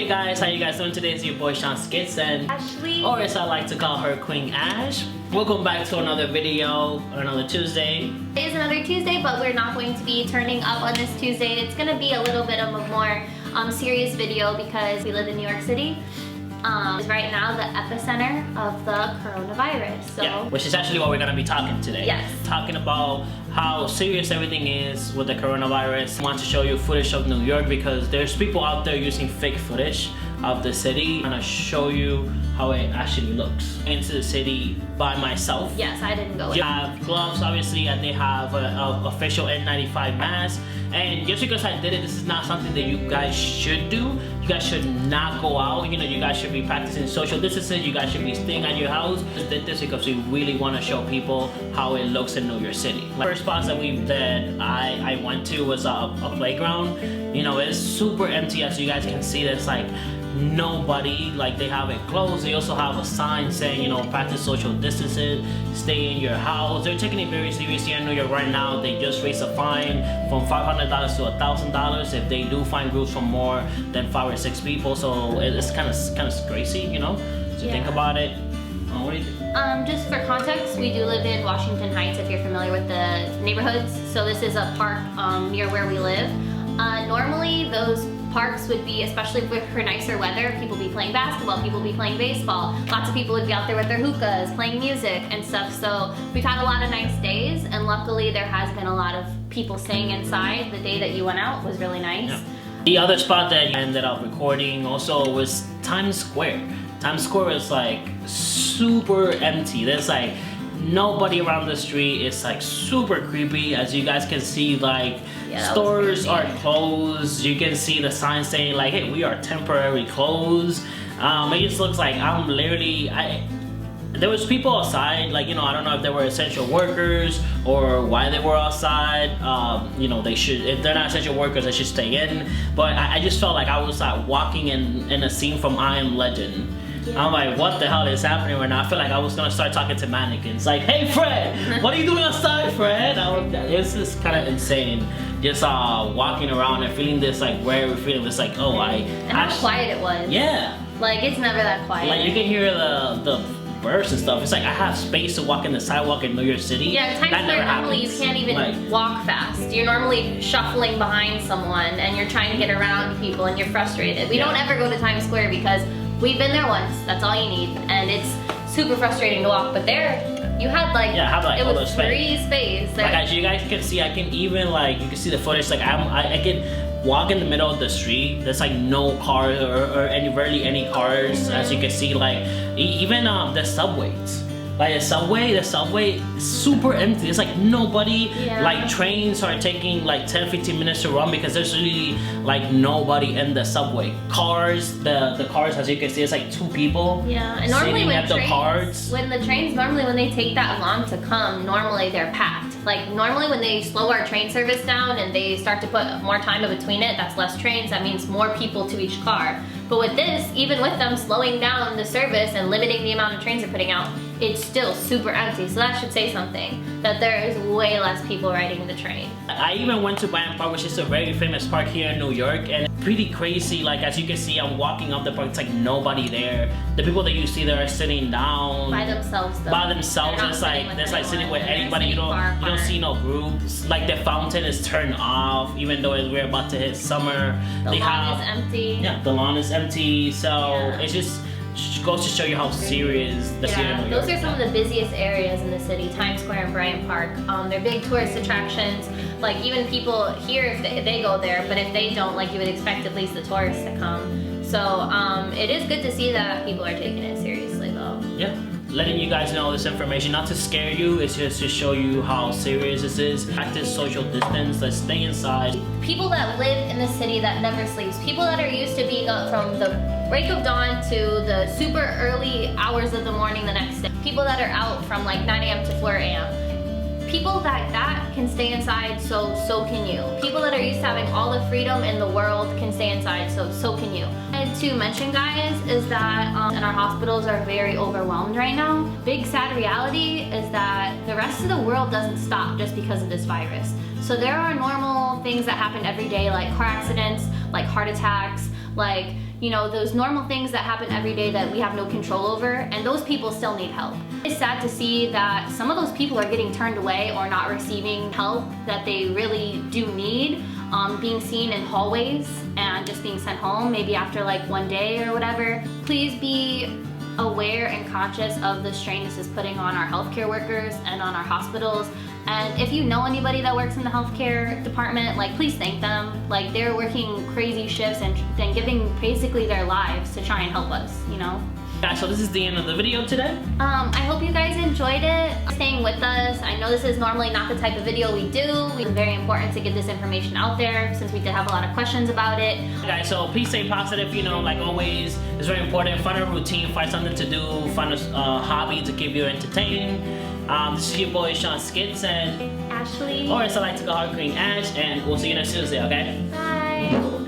guys, how you guys doing today? It's your boy Sean Skits and Ashley, or as I like to call her, Queen Ash. Welcome back to another video, another Tuesday. It is another Tuesday, but we're not going to be turning up on this Tuesday. It's going to be a little bit of a more serious video because we live in New York City. It's right now the epicenter of the coronavirus. So yeah, which is actually what we're going to be talking today. Yes. Talking about how serious everything is with the coronavirus. I want to show you footage of New York because there's people out there using fake footage of the city. I'm gonna show you how it actually looks. Into the city by myself. Yes, I didn't go. You have gloves, obviously, and they have an official N95 mask. And just because I did it, this is not something that you guys should do. You guys should not go out. You know, you guys should be practicing social distancing. You guys should be staying at your house. We did this because we really want to show people how it looks in New York City. The first spots that I went to was a playground. You know, it's super empty, as you guys can see. There's like nobody, like they have it closed. They also have a sign saying, you know, practice social distancing, stay in your house. They're taking it very seriously in New York right now. They just raised a fine from $500 to $1,000 if they do find groups from more than 5 or 6 people. So it's kind of crazy, you know, to think about it. What do you think? Just for context, we do live in Washington Heights, if you're familiar with the neighborhoods. So this is a park near where we live. Normally those parks would be, especially for nicer weather, people be playing basketball, people be playing baseball. Lots of people would be out there with their hookahs, playing music and stuff. So we've had a lot of nice days, and luckily there has been a lot of people staying inside. The day that you went out was really nice. Yeah. The other spot that I ended up recording also was Times Square. Times Square is like super empty. There's like nobody around the street. It's like super creepy. As you guys can see, like stores are closed. You can see the sign saying like, hey, we are temporarily closed. It just looks like I'm literally, there was people outside, like, you know, I don't know if they were essential workers or why they were outside. You know, they should, if they're not essential workers, they should stay in. But I just felt like I was like walking in a scene from I Am Legend. Yeah. I'm like, what the hell is happening right now? I feel like I was gonna start talking to mannequins. Like, hey Fred, what are you doing outside, Fred? It's just kind of insane. Just walking around and feeling this like weird feeling. It's like, oh, and how quiet it was. Yeah. Like, it's never that quiet. Like, you can hear the birds and stuff. It's like I have space to walk in the sidewalk in New York City. Yeah, Times Square normally you can't even walk fast. You're normally shuffling behind someone and you're trying to get around people and you're frustrated. We don't ever go to Times Square because we've been there once. That's all you need, and it's super frustrating to walk. But there, you had like, it was free space. Like, as you guys can see, I can even like, you can see the footage. Like I can walk in the middle of the street. There's like no cars or barely any cars. As you can see, like even the subways. Like the subway is super empty. It's like nobody. Like trains are taking like 10-15 minutes to run because there's really like nobody in the subway. Cars, the cars, as you can see, it's like 2 people. Yeah, and normally when the trains normally when they take that long to come, normally they're packed. Like normally when they slow our train service down and they start to put more time in between it, that's less trains. That means more people to each car. But with this, even with them slowing down the service and limiting the amount of trains they're putting out, it's still super empty. So that should say something, that there is way less people riding the train. I even went to Bryant Park, which is a very famous park here in New York, and pretty crazy. Like, as you can see, I'm walking up the park, it's like nobody there. The people that you see there are sitting down by themselves though. By themselves. It's like there's like sitting with anybody. You don't see no groups. Like the fountain is turned off, even though we're about to hit summer. The lawn is empty. Yeah, the lawn is empty. So it's just goes to show you how serious the city of New York. Those are some of the busiest areas in the city, Times Square and Bryant Park. They're big tourist attractions. Like even people here, if they go there, but if they don't, like you would expect at least the tourists to come. So it is good to see that people are taking it seriously though. Yeah. Letting you guys know this information, not to scare you, it's just to show you how serious this is. Practice social distance, let's stay inside. People that live in the city that never sleeps, people that are used to being up from the break of dawn to the super early hours of the morning the next day. People that are out from like 9 a.m. to 4 a.m. People that can stay inside, so can you. People that are used to having all the freedom in the world can stay inside, so can you. And to mention, guys, is that and our hospitals are very overwhelmed right now. Big sad reality is that the rest of the world doesn't stop just because of this virus. So there are normal things that happen every day, like car accidents, like heart attacks, like, you know, those normal things that happen every day that we have no control over, and those people still need help. It's sad to see that some of those people are getting turned away or not receiving help that they really do need, being seen in hallways and just being sent home maybe after like one day or whatever. Please be aware and conscious of the strain this is putting on our healthcare workers and on our hospitals. And if you know anybody that works in the healthcare department, like, please thank them. Like, they're working crazy shifts and giving basically their lives to try and help us, you know? Yeah, so this is the end of the video today. I hope you guys enjoyed it, staying with us. I know this is normally not the type of video we do. It's very important to get this information out there since we did have a lot of questions about it. Guys, so please stay positive, you know, like always. It's very important. Find a routine, find something to do, find a hobby to keep you entertained. This is your boy Sean Skits and Ashley. or as I like to call her, Queen Ash, and we'll see you next Tuesday, okay? Bye.